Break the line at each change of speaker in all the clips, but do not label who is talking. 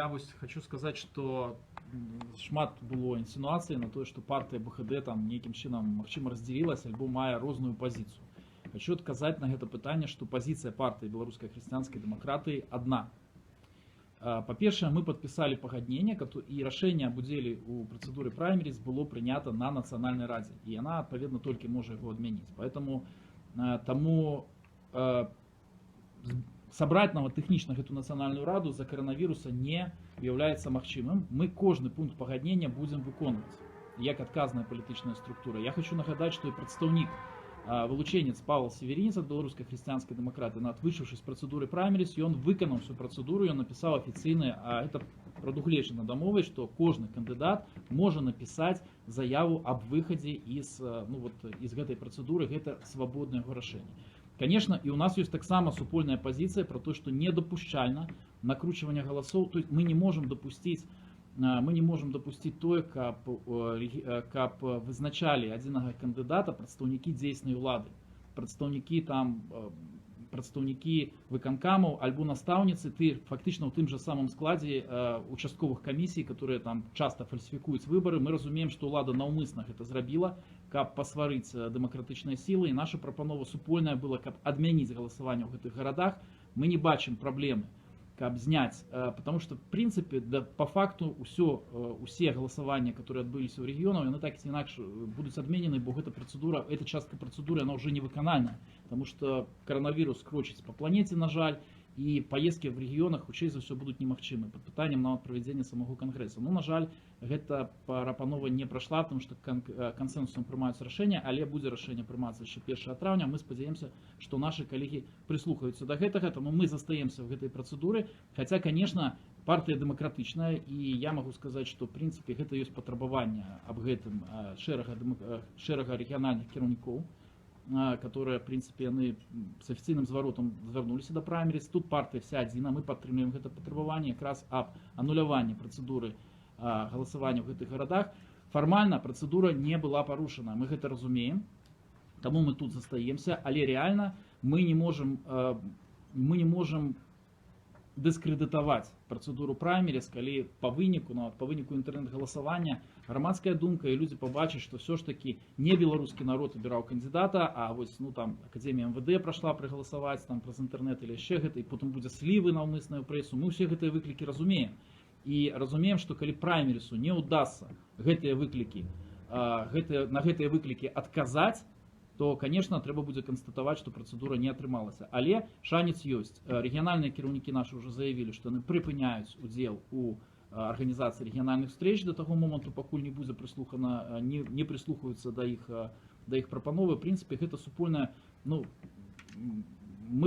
я хочу сказать, что шмат было інсінуацій на то, что партия БХД там неким чином магчыма разделилась альбо мае розную позицию. Хочу отказать на это питание, что позиция партии белорусской христианской демократии одна. По-перше, мы подписали погоднение, и решение об удзеле у процедуры праймерис было принято на Национальной Раде. И она, отповедно, только может его отменить. Поэтому собрать технічна эту Национальную Раду за коронавируса не является магчымым. Мы каждый пункт погоднения будем выконывать, як отказная политическая структура. Я хочу нагадать, что и представник вылученец Павел Северинец от белорусской христианской демократии, вышедший з процедуры праймерис, и он выконал всю процедуру, и он написал официально, а это прадугледжана дамовай, что каждый кандидат может написать заяву об выходе из этой процедуры, это свободное его решение. Конечно, и у нас есть так само супольная позиция про то, что недопущально накручивание голосов, то есть мы не можем допустить тое, каб вызначалі адзінага кандыдата прадстаўнікі дзейснай улады, прадстаўнікі выканкамаў альбо настаўніцы, фактично ў тым же самом складзе участковых комиссий, которые там часто фальсификуют выборы. Мы разумеем, что улада наўмысна это зрабіла, каб пасварыць дэмакратычныя сілы, і наша прапанова супольная была, каб адмяніць галасаванне ў гэтых гарадах. Мы не бачым праблемы, каб зняць, потому что в принципе по факту усе голосования, которые отбылись у регионов, они так или иначе будут отменены, бо эта частка процедуры она уже не выканальная, потому что коронавирус крочится по планете, на жаль, и поездки в регионах хутчэй за все будут немагчымы под пытанием на проведение самого конгресса. Но на жаль, гэта прапанова не прошла, потому что консенсусом прымаюцца решения, але будзе решение прымацца еще 1 траўня. Мы спадзяемся, что наши коллеги прислухаются до гэтага, тому мы застаемся в этой процедуре, хотя, конечно, партия демократичная, и я могу сказать, что в принципе гэта есть патрабаванне об гэтым шэрага региональных кіраўнікоў, которые, в принципе, они с официальным зворотом звернулись до праймерис. Тут партия вся адзіна, мы падтрымліваем гэта патрабаванне как раз об аннуляванні процедуры голосования в этих городах. Формально процедура не была порушена, мы это разумеем, тому мы тут застаемся, але реально мы не можем дыскрэдытаваць процедуру праймерис, калі по выніку интернет-голосования громадская думка и люди побачаць, что все ж таки не белорусский народ выбирал кандидата, а там Академия МВД прошла проголосовать там праз интернет или еще гэта, и потом будет сливы на умысную прессу. Мы все гэтыя выклики разумеем. И разумеем, что калі праймерису не удастся на гэтыя выклики отказать, то, конечно, трэба будзе констатовать, что процедура не атрымалася. Але шанец есть. Региональные кіраўнікі наши уже заявили, что они припыняюць удзел у организации региональных встреч до того моменту, пакуль не будзе прислухана, не прислухаюцца до их прапановы. В принципе, гэта супольная, мы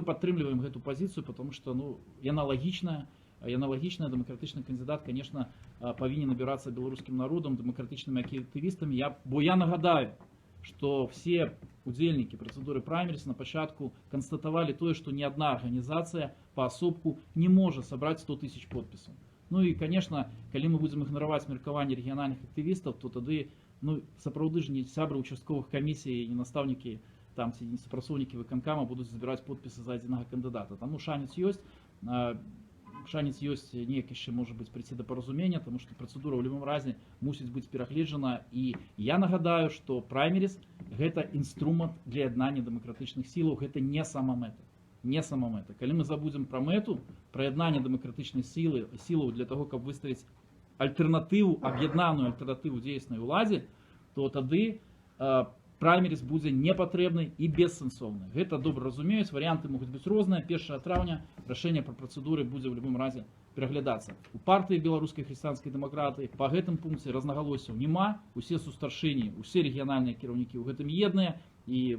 падтрымліваем эту позицию, потому что яна лагічная, демократичный кандидат, конечно, повинен набираться белорусским народом, демократичными активистами. Я нагадаю, что все удзельники процедуры праймерис на початку констатовали то, что ни одна организация поособку не может собрать 100 тысяч подписей. И, конечно, когда мы будем игнорировать меркаванне региональных активистов, то тады, сапраўды ж не сябры участковых комиссий, не наставники, там, не супрацоўнікі выканкама будут собирать подписи за адзінага кандидата. Тому шанец есть. Шанец есть неяк еще, может быть, прийти до поразумения, потому что процедура в любом разе мусіць быть перагледжана. И я нагадаю, что праймерис это инструмент для яднання демократичных силаў, это не самомета. Калі мы забудем про мету, про яднання демократичных силаў для того, каб выставить альтернативу, об'яднаную альтернативу дзейснай уладзе, то тады праймерис будзе непатрэбны і бессэнсоўны. Гэта добра разумеюць, варианты могуць быць розныя. 1 траўня рашэнне па працэдуры будзе ў любым разе пераглядацца. У партыі беларускай хрысціянскай дэмакратыі па гэтым пункце рознагалоссяў няма, усе сустаршыні, усе рэгіянальныя кіраўнікі ў гэтым едныя, і